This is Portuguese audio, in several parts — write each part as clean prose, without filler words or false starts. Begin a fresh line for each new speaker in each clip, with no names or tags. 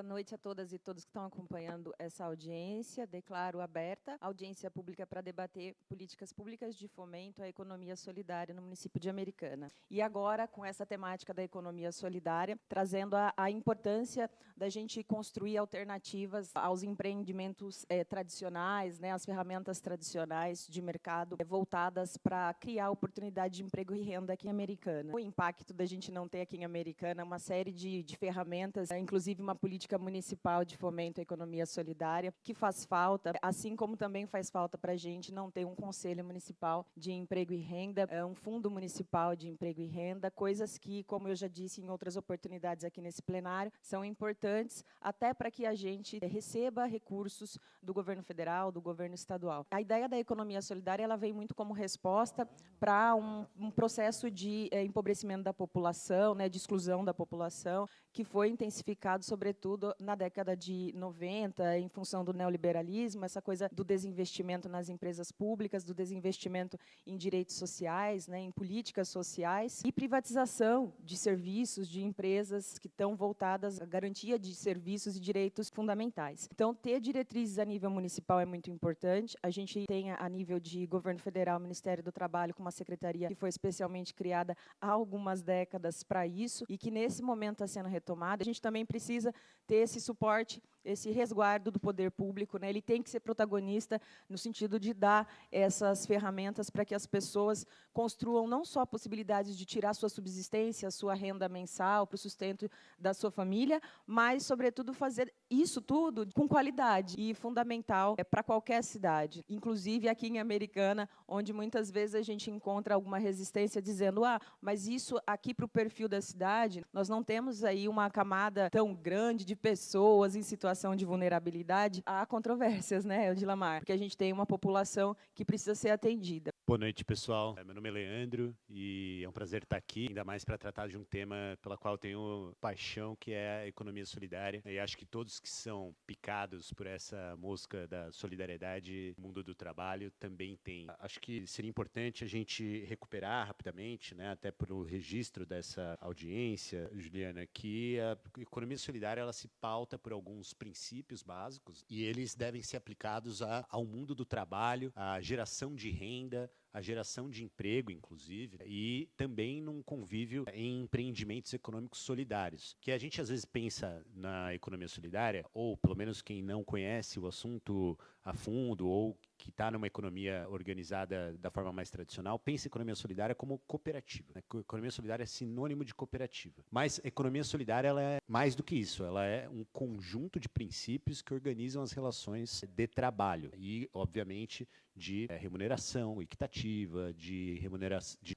Boa noite a todas e todos que estão acompanhando essa audiência. Declaro aberta a audiência pública para debater políticas públicas de fomento à economia solidária no município de Americana. E agora, com essa temática da economia solidária, trazendo a importância da gente construir alternativas aos empreendimentos tradicionais, né, as ferramentas tradicionais de mercado voltadas para criar oportunidade de emprego e renda aqui em Americana. O impacto da gente não ter aqui em Americana uma série de ferramentas, inclusive uma política municipal de fomento à economia solidária, que faz falta, assim como também faz falta para a gente não ter um conselho municipal de emprego e renda, um fundo municipal de emprego e renda, coisas que, como eu já disse em outras oportunidades aqui nesse plenário, são importantes até para que a gente receba recursos do governo federal, do governo estadual. A ideia da economia solidária ela vem muito como resposta para um processo de empobrecimento da população, né, de exclusão da população, que foi intensificado, sobretudo, na década de 90, em função do neoliberalismo, essa coisa do desinvestimento nas empresas públicas, do desinvestimento em direitos sociais, né, em políticas sociais, e privatização de serviços, de empresas que estão voltadas à garantia de serviços e direitos fundamentais. Então, ter diretrizes a nível municipal é muito importante. A gente tem, a nível de governo federal, o Ministério do Trabalho, com uma secretaria que foi especialmente criada há algumas décadas para isso, e que, nesse momento, está sendo retomada. A gente também precisa ter esse suporte, esse resguardo do poder público, né? Ele tem que ser protagonista no sentido de dar essas ferramentas para que as pessoas construam não só possibilidades de tirar sua subsistência, sua renda mensal, para o sustento da sua família, mas, sobretudo, fazer isso tudo com qualidade e fundamental para qualquer cidade, inclusive aqui em Americana, onde muitas vezes a gente encontra alguma resistência dizendo, mas isso aqui para o perfil da cidade, nós não temos aí uma camada tão grande de pessoas em situação de vulnerabilidade. Há controvérsias, né, Odilamar? Porque a gente tem uma população que precisa ser atendida.
Boa noite, pessoal. Meu nome é Leandro e é um prazer estar aqui, ainda mais para tratar de um tema pela qual eu tenho paixão, que é a economia solidária. E acho que todos que são picados por essa mosca da solidariedade no mundo do trabalho também têm. Acho que seria importante a gente recuperar rapidamente, né, até por o registro dessa audiência, Juliana, que a economia solidária ela se pauta por alguns princípios básicos e eles devem ser aplicados ao mundo do trabalho, à geração de renda, a geração de emprego, inclusive, e também num convívio em empreendimentos econômicos solidários. Que a gente às vezes pensa na economia solidária, ou pelo menos quem não conhece o assunto a fundo, ou que está numa economia organizada da forma mais tradicional, pensa economia solidária como cooperativa. Né? Economia solidária é sinônimo de cooperativa. Mas a economia solidária ela é mais do que isso. Ela é um conjunto de princípios que organizam as relações de trabalho e, obviamente, de remuneração equitativa, de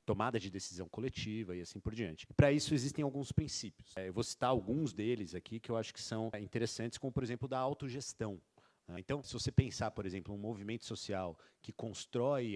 tomada de decisão coletiva e assim por diante. Para isso existem alguns princípios. Eu vou citar alguns deles aqui que eu acho que são interessantes, como por exemplo da autogestão. Então, se você pensar, por exemplo, um movimento social que constrói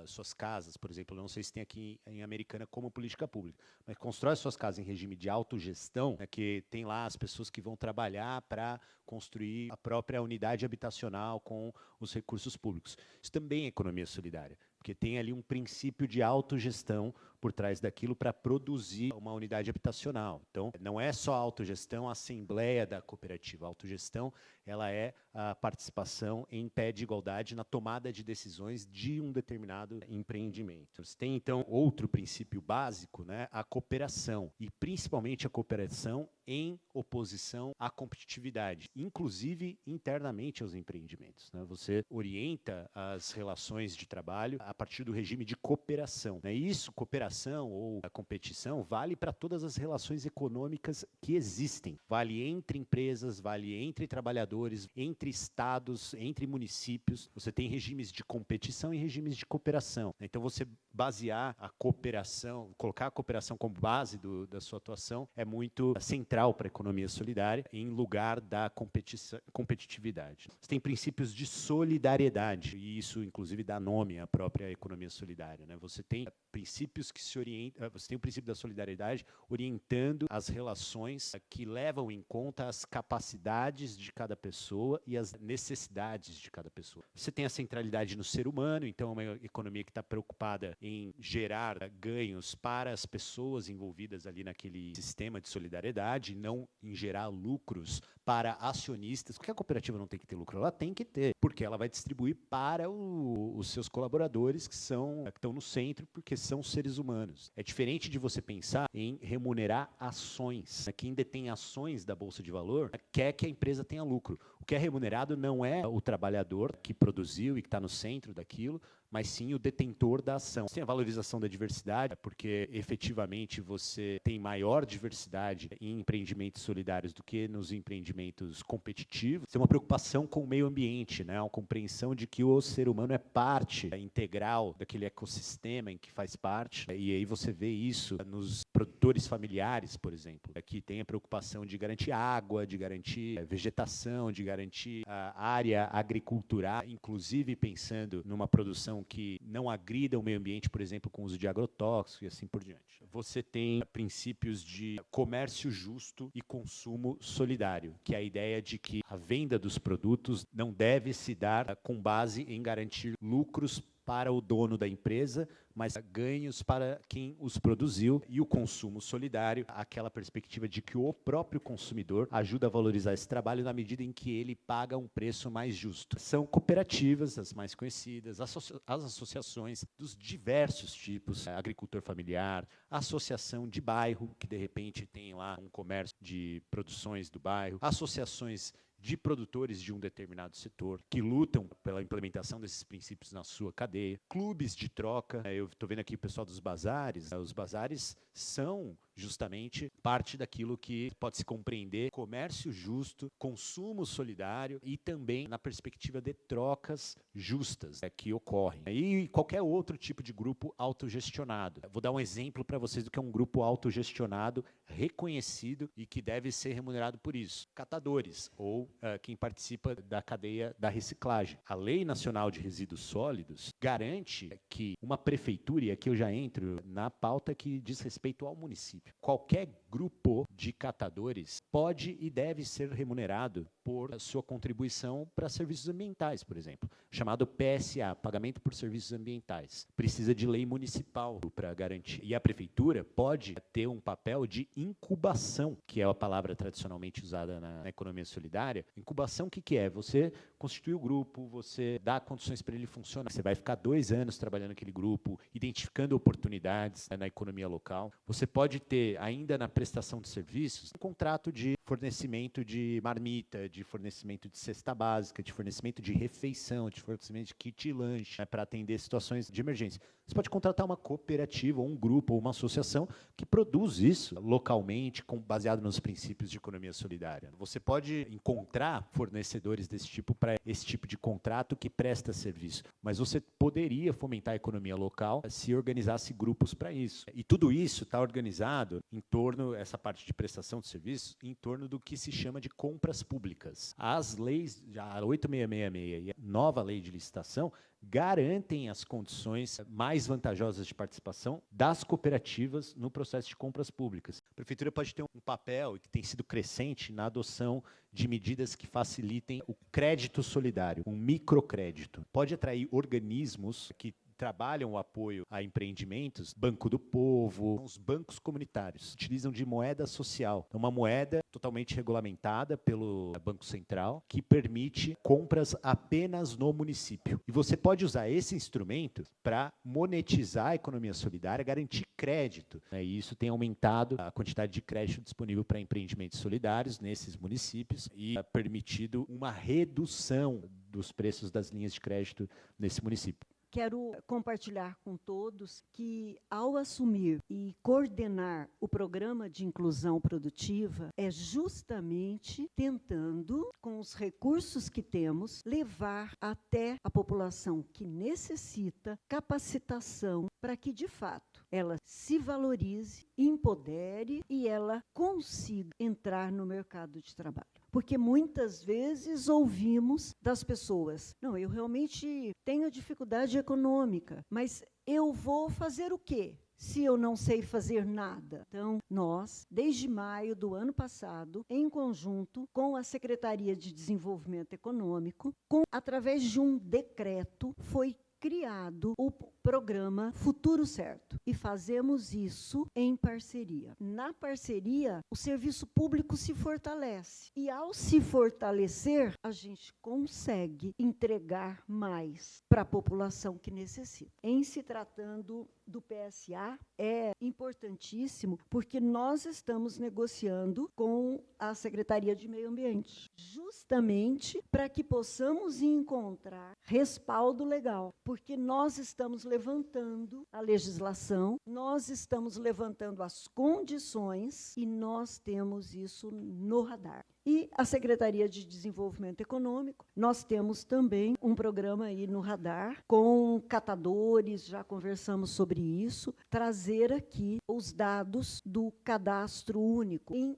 suas casas, por exemplo, não sei se tem aqui em Americana como política pública, mas constrói suas casas em regime de autogestão, né, que tem lá as pessoas que vão trabalhar para construir a própria unidade habitacional com os recursos públicos. Isso também é economia solidária, porque tem ali um princípio de autogestão por trás daquilo para produzir uma unidade habitacional. Então, não é só a autogestão, a assembleia da cooperativa. A autogestão ela é a participação em pé de igualdade na tomada de decisões de um determinado empreendimento. Você tem, então, outro princípio básico, né, a cooperação, e principalmente a cooperação em oposição à competitividade, inclusive internamente aos empreendimentos. Né? Você orienta as relações de trabalho a partir do regime de cooperação. Né? Isso, cooperação ou a competição, vale para todas as relações econômicas que existem. Vale entre empresas, vale entre trabalhadores, entre estados, entre municípios. Você tem regimes de competição e regimes de cooperação. Então, você basear a cooperação, colocar a cooperação como base da sua atuação é muito central para a economia solidária, em lugar da competitividade. Você tem princípios de solidariedade, e isso, inclusive, dá nome à própria economia solidária. Né? Você tem princípios que se orienta, você tem o princípio da solidariedade orientando as relações que levam em conta as capacidades de cada pessoa e as necessidades de cada pessoa. Você tem a centralidade no ser humano, então é uma economia que está preocupada em gerar ganhos para as pessoas envolvidas ali naquele sistema de solidariedade, não em gerar lucros para acionistas. Porque a cooperativa não tem que ter lucro, ela tem que ter, porque ela vai distribuir para os seus colaboradores que estão no centro, porque são seres humanos. É diferente de você pensar em remunerar ações. Quem detém ações da Bolsa de Valor quer que a empresa tenha lucro. O que é remunerado não é o trabalhador que produziu e que está no centro daquilo, mas sim o detentor da ação. Tem a valorização da diversidade, porque efetivamente você tem maior diversidade em empreendimentos solidários do que nos empreendimentos competitivos. Tem uma preocupação com o meio ambiente, né? Uma compreensão de que o ser humano é parte integral daquele ecossistema em que faz parte. E aí você vê isso nos produtores familiares, por exemplo, que tem a preocupação de garantir água, de garantir vegetação, de garantir a área agricultural, inclusive pensando numa produção que não agrida o meio ambiente, por exemplo, com o uso de agrotóxicos e assim por diante. Você tem princípios de comércio justo e consumo solidário, que é a ideia de que a venda dos produtos não deve se dar com base em garantir lucros para o dono da empresa, mas ganhos para quem os produziu, e o consumo solidário, aquela perspectiva de que o próprio consumidor ajuda a valorizar esse trabalho na medida em que ele paga um preço mais justo. São cooperativas, as mais conhecidas, as associações dos diversos tipos, agricultor familiar, associação de bairro, que de repente tem lá um comércio de produções do bairro, associações de produtores de um determinado setor, que lutam pela implementação desses princípios na sua cadeia, clubes de troca. Eu estou vendo aqui o pessoal dos bazares. Os bazares são justamente parte daquilo que pode se compreender comércio justo, consumo solidário e também na perspectiva de trocas justas que ocorrem. E qualquer outro tipo de grupo autogestionado. Vou dar um exemplo para vocês do que é um grupo autogestionado reconhecido e que deve ser remunerado por isso. Catadores ou quem participa da cadeia da reciclagem. A Lei Nacional de Resíduos Sólidos garante que uma prefeitura, e aqui eu já entro na pauta que diz respeito ao município, qualquer grupo de catadores pode e deve ser remunerado por sua contribuição para serviços ambientais, por exemplo, chamado PSA, Pagamento por Serviços Ambientais. Precisa de lei municipal para garantir. E a prefeitura pode ter um papel de incubação, que é a palavra tradicionalmente usada na economia solidária. Incubação, o que é? Você constitui o grupo, você dá condições para ele funcionar. Você vai ficar 2 anos trabalhando naquele grupo, identificando oportunidades na economia local. Você pode ter, ainda na prestação de serviços, um contrato de fornecimento de marmita, de fornecimento de cesta básica, de fornecimento de refeição, de fornecimento de kit lanche, para atender situações de emergência. Você pode contratar uma cooperativa, ou um grupo, ou uma associação que produz isso localmente, baseado nos princípios de economia solidária. Você pode encontrar fornecedores desse tipo para esse tipo de contrato que presta serviço, mas você poderia fomentar a economia local se organizasse grupos para isso. E tudo isso está organizado em torno, essa parte de prestação de serviços, em torno do que se chama de compras públicas. As leis, a 8666 e a nova lei de licitação, garantem as condições mais vantajosas de participação das cooperativas no processo de compras públicas. A prefeitura pode ter um papel que tem sido crescente na adoção de medidas que facilitem o crédito solidário, um microcrédito. Pode atrair organismos que trabalham o apoio a empreendimentos, Banco do Povo, os bancos comunitários, utilizam de moeda social, uma moeda totalmente regulamentada pelo Banco Central, que permite compras apenas no município. E você pode usar esse instrumento para monetizar a economia solidária, garantir crédito. E isso tem aumentado a quantidade de crédito disponível para empreendimentos solidários nesses municípios e permitido uma redução dos preços das linhas de crédito nesse município.
Quero compartilhar com todos que, ao assumir e coordenar o programa de inclusão produtiva, é justamente tentando, com os recursos que temos, levar até a população que necessita capacitação para que, de fato, ela se valorize, empodere e ela consiga entrar no mercado de trabalho. Porque muitas vezes ouvimos das pessoas, não, eu realmente tenho dificuldade econômica, mas eu vou fazer o quê? se eu não sei fazer nada? Então, nós, desde maio do ano passado, em conjunto com a Secretaria de Desenvolvimento Econômico, através de um decreto, foi criado o programa Futuro Certo. E fazemos isso em parceria. Na parceria, o serviço público se fortalece. E, ao se fortalecer, a gente consegue entregar mais para a população que necessita. Em se tratando do PSA, é importantíssimo, porque nós estamos negociando com a Secretaria de Meio Ambiente, justamente para que possamos encontrar respaldo legal, porque nós estamos levantando a legislação, nós estamos levantando as condições e nós temos isso no radar. E a Secretaria de Desenvolvimento Econômico, nós temos também um programa aí no radar com catadores, já conversamos sobre isso, trazer aqui os dados do cadastro único em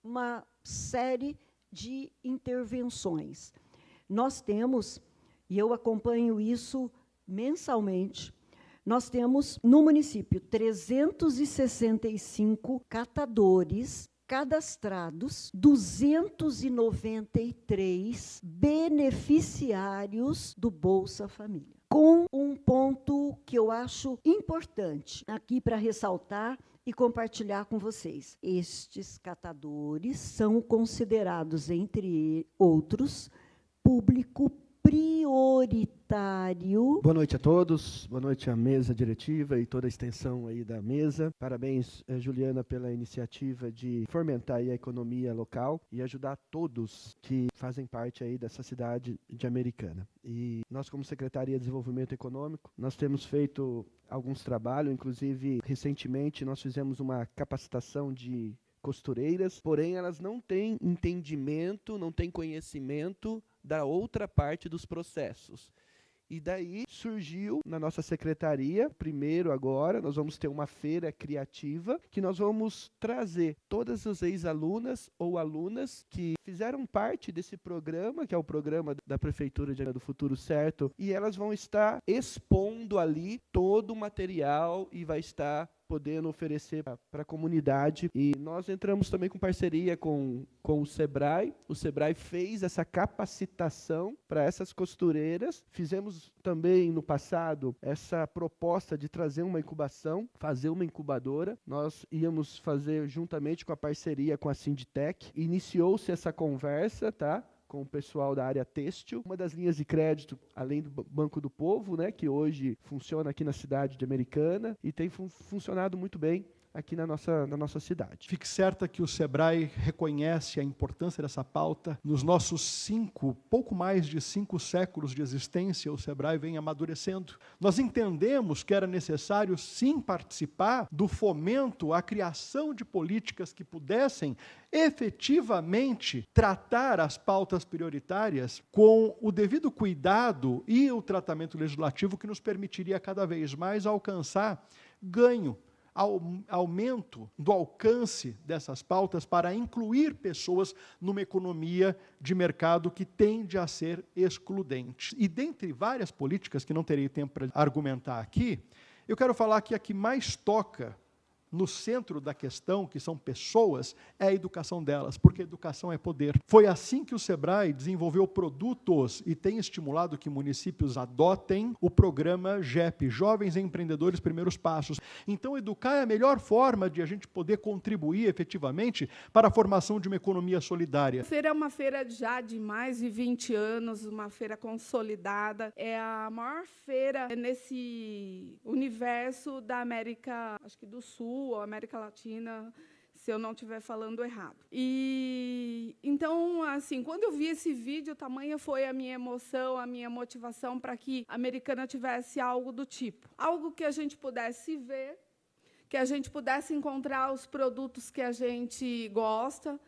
uma série de intervenções. Nós temos, e eu acompanho isso mensalmente, nós temos no município 365 catadores cadastrados, 293 beneficiários do Bolsa Família. Com um ponto que eu acho importante aqui para ressaltar e compartilhar com vocês. Estes catadores são considerados, entre outros, público prioritário.
Boa noite a todos, boa noite à mesa diretiva e toda a extensão aí da mesa. Parabéns, Juliana, pela iniciativa de fomentar aí a economia local e ajudar todos que fazem parte aí dessa cidade de Americana. E nós, como Secretaria de Desenvolvimento Econômico, nós temos feito alguns trabalhos, inclusive recentemente nós fizemos uma capacitação de costureiras, porém elas não têm entendimento, não têm conhecimento da outra parte dos processos. E daí surgiu na nossa secretaria, primeiro agora, nós vamos ter uma feira criativa, que nós vamos trazer todas as ex-alunas ou alunas que fizeram parte desse programa, que é o programa da Prefeitura do Futuro Certo, e elas vão estar expondo ali todo o material e vai estar podendo oferecer para a comunidade. E nós entramos também com parceria com o Sebrae. O Sebrae fez essa capacitação para essas costureiras. Fizemos também no passado essa proposta de trazer uma incubação, fazer uma incubadora. Nós íamos fazer juntamente com a parceria com a Sinditec. Iniciou-se essa conversa, tá? Com o pessoal da área têxtil, uma das linhas de crédito, além do Banco do Povo, né, que hoje funciona aqui na cidade de Americana e tem funcionado muito bem aqui na nossa cidade.
Fique certa que o Sebrae reconhece a importância dessa pauta. Nos nossos pouco mais de 5 séculos de existência, o Sebrae vem amadurecendo. Nós entendemos que era necessário, sim, participar do fomento à criação de políticas que pudessem efetivamente tratar as pautas prioritárias com o devido cuidado e o tratamento legislativo que nos permitiria cada vez mais alcançar ganho, aumento do alcance dessas pautas para incluir pessoas numa economia de mercado que tende a ser excludente. E dentre várias políticas que não terei tempo para argumentar aqui, eu quero falar que a que mais toca no centro da questão, que são pessoas, é a educação delas, porque educação é poder. Foi assim que o Sebrae desenvolveu produtos e tem estimulado que municípios adotem o programa JEP, Jovens Empreendedores Primeiros Passos. Então, educar é a melhor forma de a gente poder contribuir efetivamente para a formação de uma economia solidária.
A feira é uma feira já de mais de 20 anos, uma feira consolidada. É a maior feira nesse universo da América, acho que do Sul, ou América Latina, se eu não estiver falando errado. E então, assim, quando eu vi esse vídeo, tamanha foi a minha emoção, a minha motivação para que a Americana tivesse algo do tipo. Algo que a gente pudesse ver, que a gente pudesse encontrar os produtos que a gente gosta,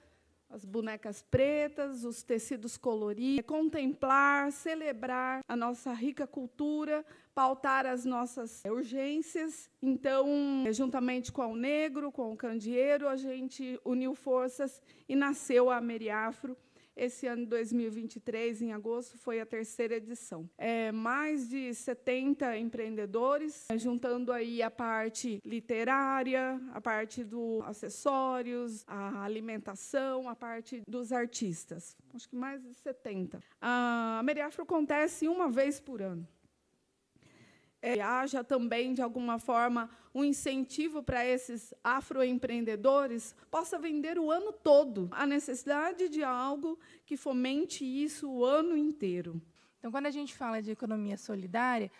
as bonecas pretas, os tecidos coloridos, contemplar, celebrar a nossa rica cultura, pautar as nossas urgências. Então, juntamente com o Negro, com o Candeeiro, a gente uniu forças e nasceu a Ameriafro, Esse ano de 2023, em agosto, foi a 3ª edição. Mais de 70 empreendedores, juntando aí a parte literária, a parte dos acessórios, a alimentação, a parte dos artistas. Acho que mais de 70. A Meriafro acontece uma vez por ano. Haja também, de alguma forma, um incentivo para esses afroempreendedores possa vender o ano todo. A necessidade de algo que fomente isso o ano inteiro.
Então, quando a gente fala de economia solidária,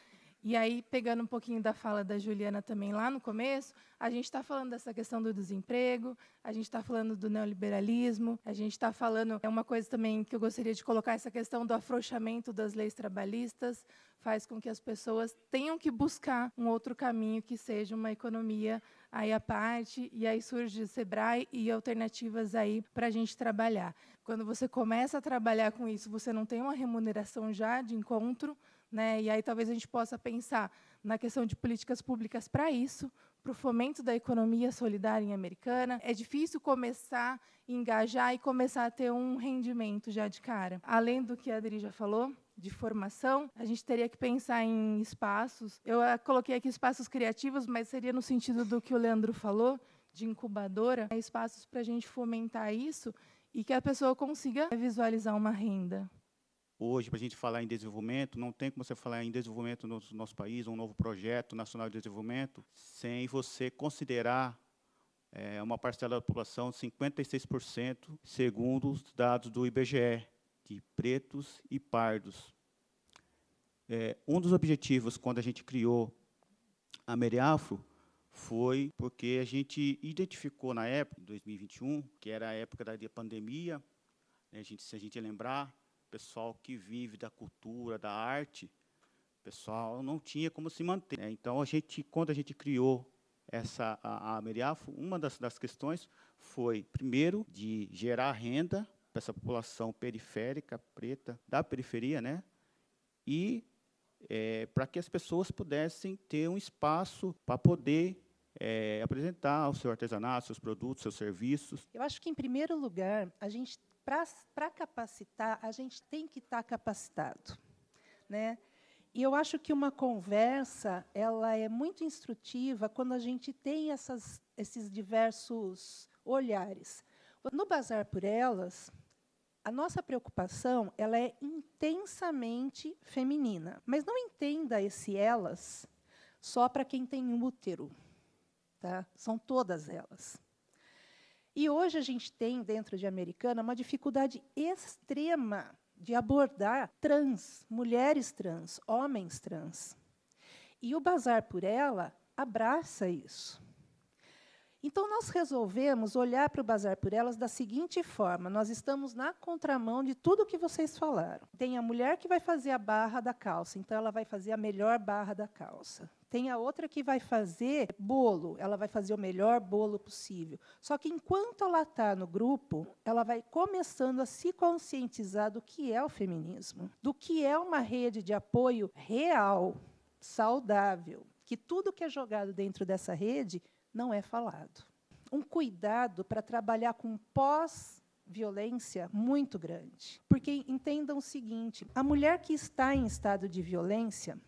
e aí, pegando um pouquinho da fala da Juliana também lá no começo, a gente está falando dessa questão do desemprego, a gente está falando do neoliberalismo, a gente está falando, uma coisa também que eu gostaria de colocar, essa questão do afrouxamento das leis trabalhistas, faz com que as pessoas tenham que buscar um outro caminho que seja uma economia aí à parte, e aí surge o Sebrae e alternativas aí para a gente trabalhar. Quando você começa a trabalhar com isso, você não tem uma remuneração já de encontro, né? E aí talvez a gente possa pensar na questão de políticas públicas para isso, para o fomento da economia solidária em Americana. É difícil começar a engajar e começar a ter um rendimento já de cara. Além do que a Adri já falou, de formação, a gente teria que pensar em espaços. Eu coloquei aqui espaços criativos, mas seria no sentido do que o Leandro falou, de incubadora, espaços para a gente fomentar isso e que a pessoa consiga visualizar uma renda.
Hoje, para a gente falar em desenvolvimento, não tem como você falar em desenvolvimento no nosso país, um novo projeto nacional de desenvolvimento, sem você considerar uma parcela da população, 56%, segundo os dados do IBGE, de pretos e pardos. Um dos objetivos, quando a gente criou a Meriafro, foi porque a gente identificou, na época, em 2021, que era a época da pandemia, né, se a gente lembrar, pessoal que vive da cultura, da arte, pessoal não tinha como se manter. Então, quando a gente criou a Meriafro, uma das questões foi, primeiro, de gerar renda para essa população periférica, preta, da periferia, né? E para que as pessoas pudessem ter um espaço para poder apresentar o seu artesanato, seus produtos, seus serviços.
Eu acho que, em primeiro lugar, a gente, para capacitar, a gente tem que estar capacitado, né? E eu acho que uma conversa ela é muito instrutiva quando a gente tem esses diversos olhares. No Bazar por Elas, a nossa preocupação ela é intensamente feminina. Mas não entenda esse elas só para quem tem um útero. Tá? São todas elas. E hoje a gente tem, dentro de Americana, uma dificuldade extrema de abordar trans, mulheres trans, homens trans. E o Bazar por Ela abraça isso. Então, nós resolvemos olhar para o Bazar por Elas da seguinte forma: nós estamos na contramão de tudo o que vocês falaram. Tem a mulher que vai fazer a barra da calça, então ela vai fazer a melhor barra da calça. Tem a outra que vai fazer bolo, ela vai fazer o melhor bolo possível. Só que, enquanto ela está no grupo, ela vai começando a se conscientizar do que é o feminismo, do que é uma rede de apoio real, saudável, que tudo que é jogado dentro dessa rede não é falado. Um cuidado para trabalhar com pós-violência muito grande. Porque entendam o seguinte, a mulher que está em estado de violência,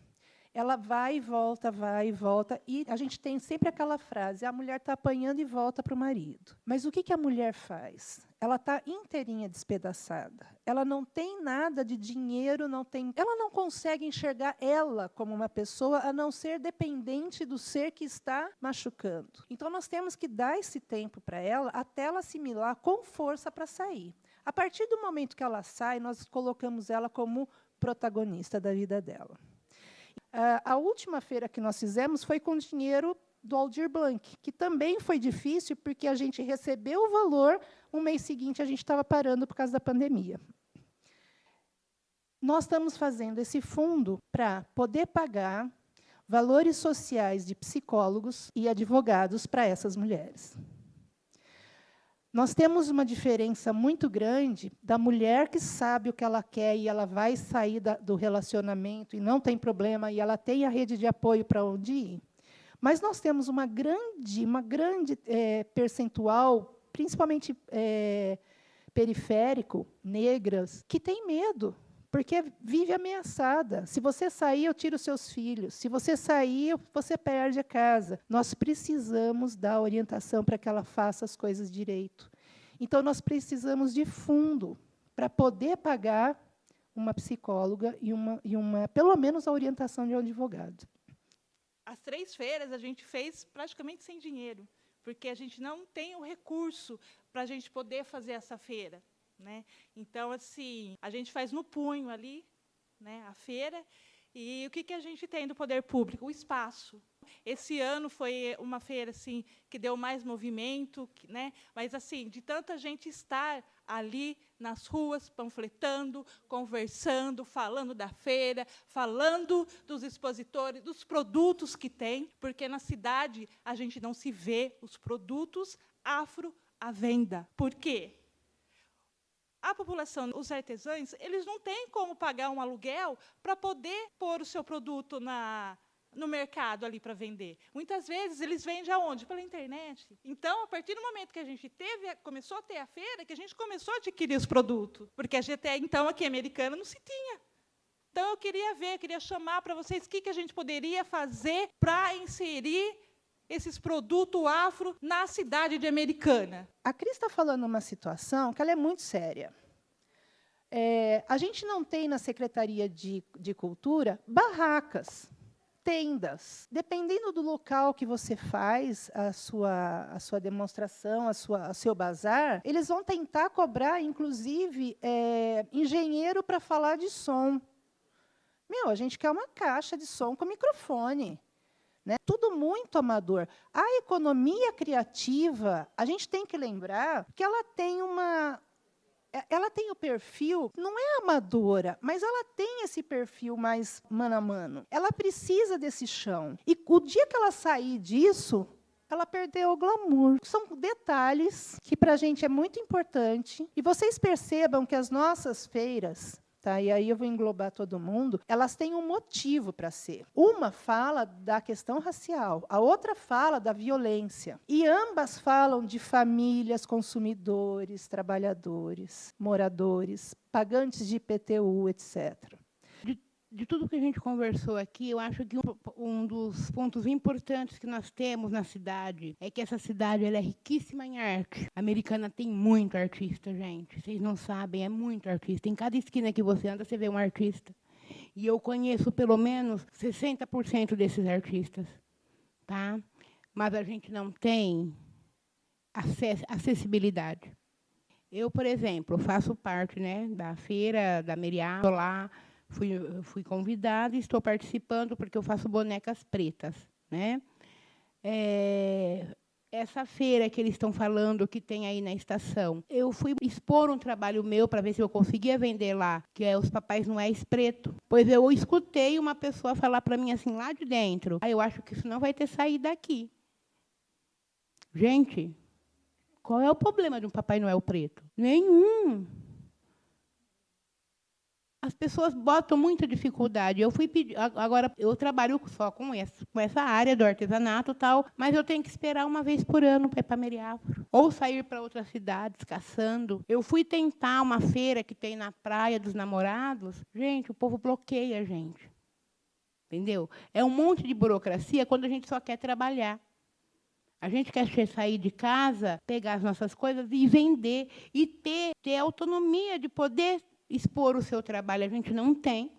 ela vai e volta, e a gente tem sempre aquela frase, a mulher está apanhando e volta para o marido. Mas o que a mulher faz? Ela está inteirinha despedaçada. Ela não tem nada de dinheiro, ela não consegue enxergar ela como uma pessoa, a não ser dependente do ser que está machucando. Então, nós temos que dar esse tempo para ela, até ela assimilar com força para sair. A partir do momento que ela sai, nós colocamos ela como protagonista da vida dela. A última feira que nós fizemos foi com dinheiro do Aldir Blanc, que também foi difícil, porque a gente recebeu o valor, um mês seguinte a gente estava parando por causa da pandemia. Nós estamos fazendo esse fundo para poder pagar valores sociais de psicólogos e advogados para essas mulheres. Nós temos uma diferença muito grande da mulher que sabe o que ela quer e ela vai sair do relacionamento e não tem problema, e ela tem a rede de apoio para onde ir. Mas nós temos uma grande percentual, principalmente periférico, negras, que têm medo, porque vive ameaçada. Se você sair, eu tiro seus filhos. Se você sair, você perde a casa. Nós precisamos dar orientação para que ela faça as coisas direito. Então, nós precisamos de fundo para poder pagar uma psicóloga e pelo menos a orientação de um advogado.
As 3 feiras a gente fez praticamente sem dinheiro, porque a gente não tem o recurso para a gente poder fazer essa feira, né? Então, assim, a gente faz no punho ali, né, a feira, e o que a gente tem do poder público? O espaço. Esse ano foi uma feira assim que deu mais movimento, né? Mas assim, de tanta gente estar ali nas ruas, panfletando, conversando, falando da feira, falando dos expositores, dos produtos que tem, porque na cidade a gente não se vê os produtos afro à venda. Por quê? A população, os artesãos, eles não têm como pagar um aluguel para poder pôr o seu produto no mercado ali para vender. Muitas vezes eles vendem aonde? Pela internet. Então, a partir do momento que a gente começou a ter a feira, que a gente começou a adquirir os produtos, porque a gente até então aqui americana não se tinha. Então eu queria chamar para vocês o que a gente poderia fazer para inserir esses produtos afro na cidade de Americana.
A Cris está falando uma situação que ela é muito séria. A gente não tem na Secretaria de Cultura barracas, tendas. Dependendo do local que você faz a sua demonstração, o seu bazar, eles vão tentar cobrar, inclusive, engenheiro para falar de som. A gente quer uma caixa de som com microfone. Né? Tudo muito amador. A economia criativa, a gente tem que lembrar que ela tem o perfil, não é amadora, mas ela tem esse perfil mais mano a mano. Ela precisa desse chão. E o dia que ela sair disso, ela perdeu o glamour. São detalhes que, para a gente, é muito importante. E vocês percebam que as nossas feiras... Tá, e aí eu vou englobar todo mundo, elas têm um motivo para ser. Uma fala da questão racial, a outra fala da violência. E ambas falam de famílias, consumidores, trabalhadores, moradores, pagantes de IPTU, etc.
De tudo que a gente conversou aqui, eu acho que um dos pontos importantes que nós temos na cidade é que essa cidade ela é riquíssima em arte. A Americana tem muito artista, gente. Vocês não sabem, é muito artista. Em cada esquina que você anda, você vê um artista. E eu conheço pelo menos 60% desses artistas. Tá? Mas a gente não tem acessibilidade. Eu, por exemplo, faço parte, né, da feira da Meriá, estou lá. Fui convidada e estou participando porque eu faço bonecas pretas, né? Essa feira que eles estão falando que tem aí na estação, eu fui expor um trabalho meu para ver se eu conseguia vender lá, que é os Papais Noéis preto. Pois eu escutei uma pessoa falar para mim assim lá de dentro: eu acho que isso não vai ter saída daqui. Gente, qual é o problema de um Papai Noel preto? Nenhum. As pessoas botam muita dificuldade. Eu fui pedir, agora eu trabalho só com essa área do artesanato e tal, mas eu tenho que esperar uma vez por ano para ir para Meriafro. Ou sair para outras cidades caçando. Eu fui tentar uma feira que tem na Praia dos Namorados. Gente, o povo bloqueia a gente. Entendeu? É um monte de burocracia quando a gente só quer trabalhar. A gente quer sair de casa, pegar as nossas coisas e vender. E ter autonomia de poder expor o seu trabalho. A gente não tem.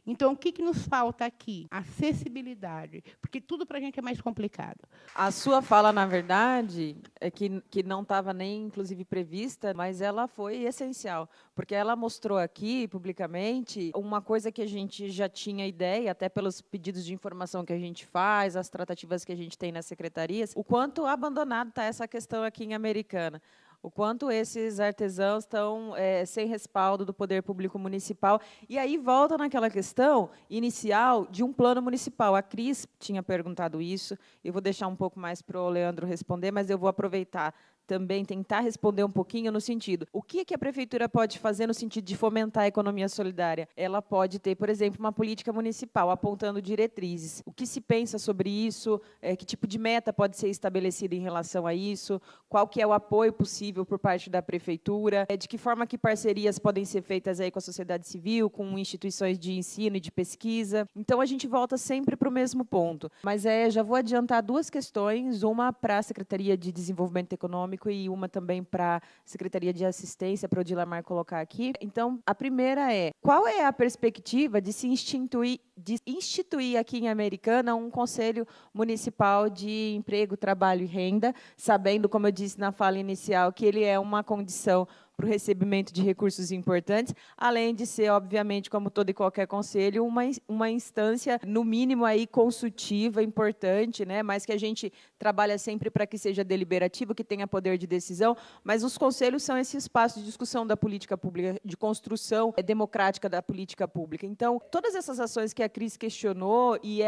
Então, o que nos falta aqui? Acessibilidade, porque tudo para a gente é mais complicado.
A sua fala, na verdade, é que não estava nem, inclusive, prevista, mas ela foi essencial, porque ela mostrou aqui, publicamente, uma coisa que a gente já tinha ideia, até pelos pedidos de informação que a gente faz, as tratativas que a gente tem nas secretarias, o quanto abandonado está essa questão aqui em Americana. O quanto esses artesãos estão sem respaldo do poder público municipal. E aí volta naquela questão inicial de um plano municipal. A Cris tinha perguntado isso, eu vou deixar um pouco mais para o Leandro responder, mas eu vou aproveitar também tentar responder um pouquinho no sentido, o que a prefeitura pode fazer no sentido de fomentar a economia solidária? Ela pode ter, por exemplo, uma política municipal apontando diretrizes. O que se pensa sobre isso? Que tipo de meta pode ser estabelecida em relação a isso? Qual que é o apoio possível por parte da prefeitura? De que forma que parcerias podem ser feitas aí com a sociedade civil, com instituições de ensino e de pesquisa? Então, a gente volta sempre para o mesmo ponto. Mas já vou adiantar duas questões, uma para a Secretaria de Desenvolvimento Econômico e uma também para a Secretaria de Assistência, para o Dilamar colocar aqui. Então, a primeira qual é a perspectiva de se instituir aqui em Americana um Conselho Municipal de Emprego, Trabalho e Renda, sabendo, como eu disse na fala inicial, que ele é uma condição para o recebimento de recursos importantes, além de ser, obviamente, como todo e qualquer conselho, uma instância, no mínimo, aí, consultiva, importante, né? Mas que a gente trabalha sempre para que seja deliberativo, que tenha poder de decisão, mas os conselhos são esse espaço de discussão da política pública, de construção democrática da política pública. Então, todas essas ações que a Cris questionou e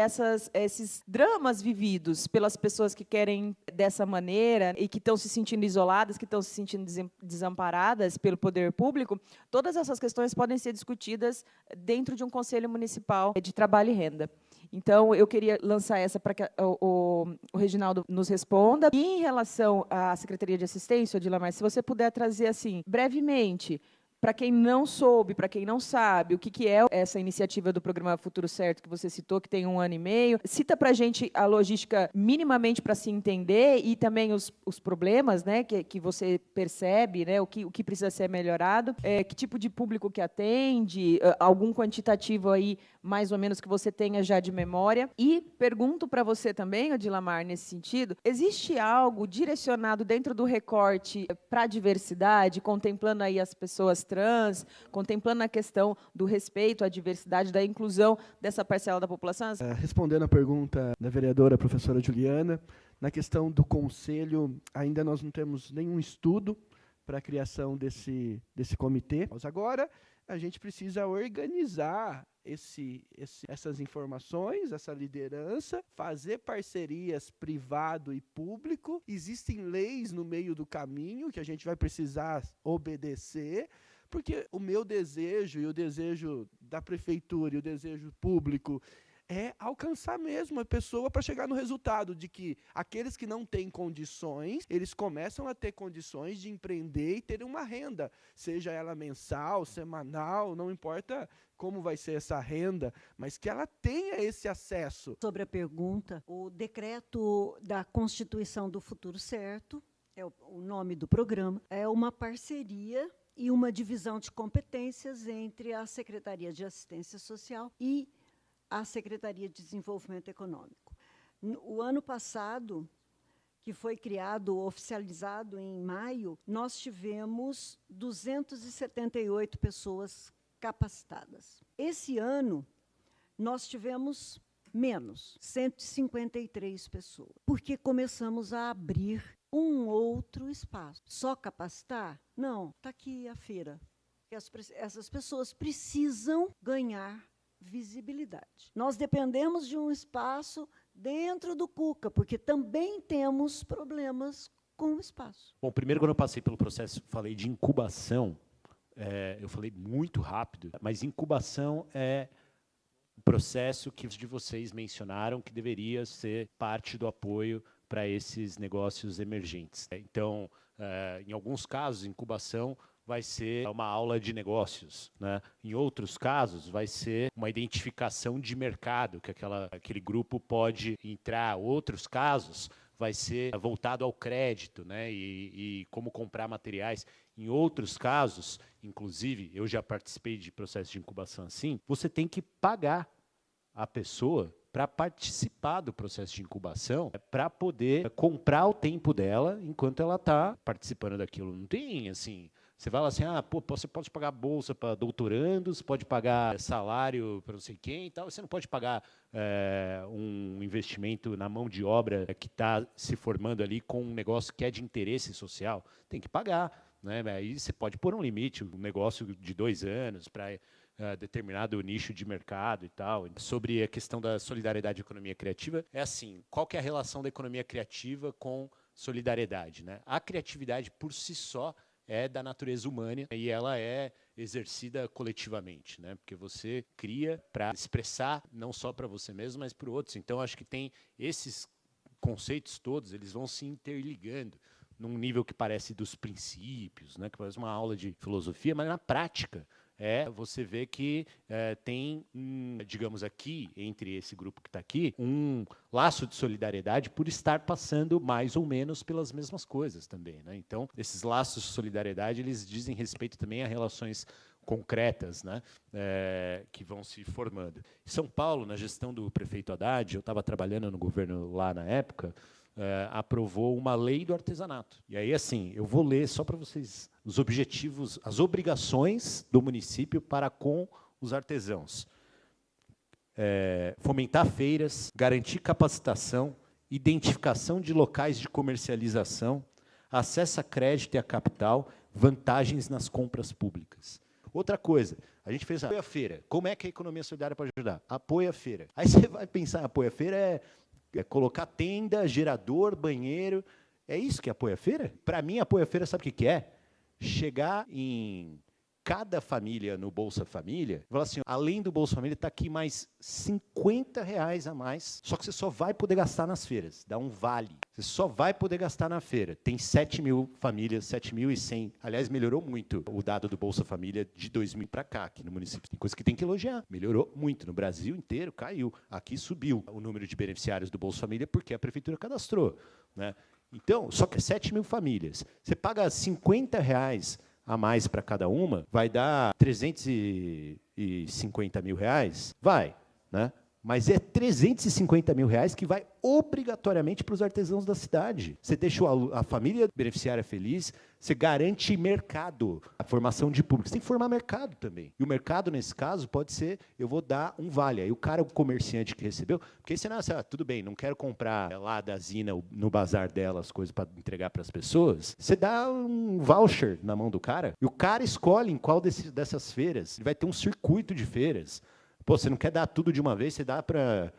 esses dramas vividos pelas pessoas que querem dessa maneira e que estão se sentindo isoladas, que estão se sentindo desamparadas pelo poder público, todas essas questões podem ser discutidas dentro de um Conselho Municipal de Trabalho e Renda. Então, eu queria lançar essa para que o Reginaldo nos responda. E em relação à Secretaria de Assistência, Dilamar, se você puder trazer, assim, brevemente, para quem não soube, para quem não sabe, o que é essa iniciativa do Programa Futuro Certo que você citou, que tem 1 ano e meio. Cita para a gente a logística minimamente para se entender e também os problemas, né, que você percebe, né, o que precisa ser melhorado, que tipo de público que atende, algum quantitativo aí, mais ou menos, que você tenha já de memória. E pergunto para você também, Dilamar, nesse sentido, existe algo direcionado dentro do recorte para a diversidade, contemplando aí as pessoas trans, contemplando a questão do respeito à diversidade, da inclusão dessa parcela da população?
Respondendo à pergunta da vereadora professora Juliana, na questão do conselho, ainda nós não temos nenhum estudo para a criação desse comitê. Mas agora a gente precisa organizar essas informações, essa liderança, fazer parcerias privado e público. Existem leis no meio do caminho que a gente vai precisar obedecer, porque o meu desejo e o desejo da prefeitura e o desejo público é alcançar mesmo a pessoa para chegar no resultado de que aqueles que não têm condições, eles começam a ter condições de empreender e ter uma renda, seja ela mensal, semanal, não importa como vai ser essa renda, mas que ela tenha esse acesso.
Sobre a pergunta, o decreto da Constituição do Futuro Certo, é o nome do programa, é uma parceria e uma divisão de competências entre a Secretaria de Assistência Social e a Secretaria de Desenvolvimento Econômico. O ano passado, que foi criado, oficializado em maio, nós tivemos 278 pessoas capacitadas. Esse ano, nós tivemos menos, 153 pessoas, porque começamos a abrir um outro espaço. Só capacitar? Não, está aqui a feira. Essas pessoas precisam ganhar visibilidade. Nós dependemos de um espaço dentro do CUCA, porque também temos problemas com o espaço.
Bom, primeiro, quando eu passei pelo processo, falei de incubação, eu falei muito rápido, mas incubação é o processo que de vocês mencionaram que deveria ser parte do apoio para esses negócios emergentes. Então, em alguns casos, incubação vai ser uma aula de negócios, né? Em outros casos, vai ser uma identificação de mercado, que aquele grupo pode entrar. Outros casos, vai ser voltado ao crédito, né? E como comprar materiais. Em outros casos, inclusive, eu já participei de processo de incubação assim, você tem que pagar a pessoa para participar do processo de incubação, para poder comprar o tempo dela enquanto ela está participando daquilo. Não tem, assim, você fala assim, você pode pagar bolsa para doutorandos, pode pagar salário para não sei quem e tal, você não pode pagar um investimento na mão de obra que está se formando ali com um negócio que é de interesse social, tem que pagar, né? Aí você pode pôr um limite, um negócio de 2 anos para determinado nicho de mercado e tal. Sobre a questão da solidariedade e economia criativa, é assim, qual que é a relação da economia criativa com solidariedade, né? A criatividade, por si só, é da natureza humana e ela é exercida coletivamente, né? Porque você cria para expressar não só para você mesmo, mas para outros. Então, acho que tem esses conceitos todos, eles vão se interligando num nível que parece dos princípios, né? Que parece uma aula de filosofia, mas na prática você vê que tem, digamos aqui, entre esse grupo que está aqui, um laço de solidariedade por estar passando mais ou menos pelas mesmas coisas também, né? Então, esses laços de solidariedade, eles dizem respeito também a relações concretas, né, que vão se formando. Em São Paulo, na gestão do prefeito Haddad, eu estava trabalhando no governo lá na época, aprovou uma lei do artesanato. E aí, assim, eu vou ler só para vocês os objetivos, as obrigações do município para com os artesãos. Fomentar feiras, garantir capacitação, identificação de locais de comercialização, acesso a crédito e a capital, vantagens nas compras públicas. Outra coisa, a gente fez apoio à feira. Como é que a economia solidária pode ajudar? Apoio à feira. Aí você vai pensar, apoio à feira é colocar tenda, gerador, banheiro. É isso que é apoio à feira? Para mim, apoio à feira, sabe o que é? Chegar em cada família no Bolsa Família, falar assim, além do Bolsa Família, está aqui mais R$50 a mais, só que você só vai poder gastar nas feiras, dá um vale. Você só vai poder gastar na feira. Tem 7 mil famílias, 7.100. Aliás, melhorou muito o dado do Bolsa Família de 2000 para cá, aqui no município. Tem coisa que tem que elogiar. Melhorou muito. No Brasil inteiro, caiu. Aqui subiu o número de beneficiários do Bolsa Família porque a prefeitura cadastrou, né? Então, só que 7 mil famílias. Você paga R$50 a mais para cada uma, vai dar R$350 mil? Vai, né? Mas é R$350 mil que vai obrigatoriamente para os artesãos da cidade. Você deixa a família beneficiária feliz, você garante mercado, a formação de público. Você tem que formar mercado também. E o mercado, nesse caso, pode ser, eu vou dar um vale. Aí o cara, o comerciante que recebeu, porque senão, tudo bem, não quero comprar lá da Zina, no bazar dela, as coisas para entregar para as pessoas. Você dá um voucher na mão do cara, e o cara escolhe em qual dessas feiras. Ele vai ter um circuito de feiras. Pô, você não quer dar tudo de uma vez, você dá para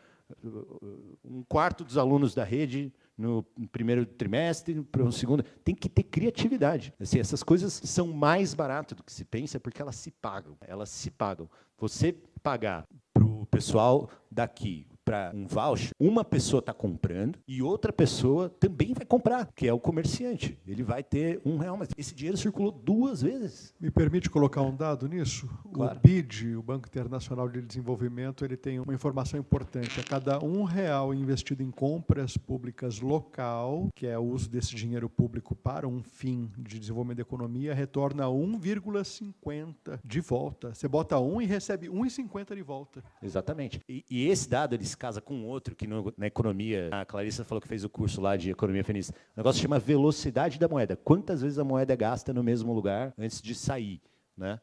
um quarto dos alunos da rede no primeiro trimestre, para o segundo. Tem que ter criatividade. Assim, essas coisas são mais baratas do que se pensa, porque elas se pagam. Elas se pagam. Você pagar para o pessoal daqui para um voucher, uma pessoa está comprando e outra pessoa também vai comprar, que é o comerciante. Ele vai ter R$1, mas esse dinheiro circulou 2 vezes.
Me permite colocar um dado nisso?
Claro.
O BID, o Banco Internacional de Desenvolvimento, ele tem uma informação importante. A cada R$1 investido em compras públicas local, que é o uso desse dinheiro público para um fim de desenvolvimento da economia, retorna 1,50 de volta. Você bota 1 e recebe 1,50 de volta.
Exatamente. E esse dado, ele se casa com outro, que na economia, a Clarissa falou que fez o curso lá de economia feminista. O negócio chama velocidade da moeda. Quantas vezes a moeda gasta no mesmo lugar antes de sair, né?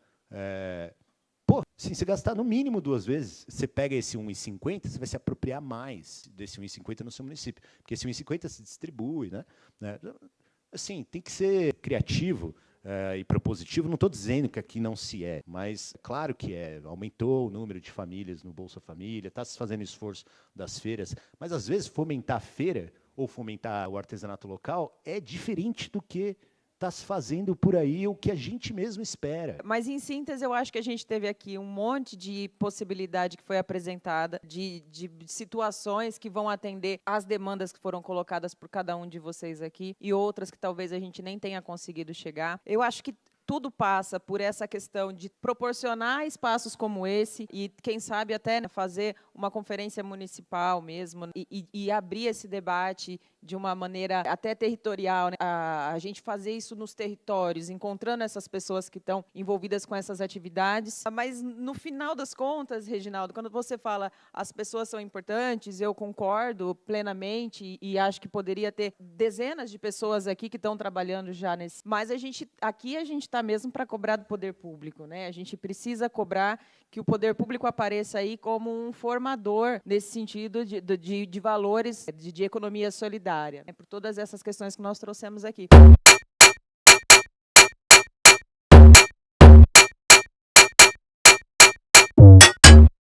Sim, se gastar no mínimo 2 vezes, você pega esse 1,50, você vai se apropriar mais desse 1,50 no seu município. Porque esse 1,50 se distribui, né? Assim, tem que ser criativo e propositivo. Não estou dizendo que aqui não se é, mas claro que aumentou o número de famílias no Bolsa Família, está se fazendo esforço das feiras, mas às vezes fomentar a feira ou fomentar o artesanato local é diferente do que está se fazendo por aí, o que a gente mesmo espera.
Mas, em síntese, eu acho que a gente teve aqui um monte de possibilidade que foi apresentada, de situações que vão atender às demandas que foram colocadas por cada um de vocês aqui e outras que talvez a gente nem tenha conseguido chegar. Eu acho que tudo passa por essa questão de proporcionar espaços como esse e, quem sabe, até fazer uma conferência municipal mesmo e abrir esse debate de uma maneira até territorial, né? A gente fazer isso nos territórios, encontrando essas pessoas que estão envolvidas com essas atividades. Mas, no final das contas, Reginaldo, quando você fala as pessoas são importantes, eu concordo plenamente e acho que poderia ter dezenas de pessoas aqui que estão trabalhando já nesse. Mas aqui a gente está mesmo para cobrar do poder público, né? A gente precisa cobrar que o poder público apareça aí como um formador nesse sentido de valores de economia solidária, né? Por todas essas questões que nós trouxemos aqui.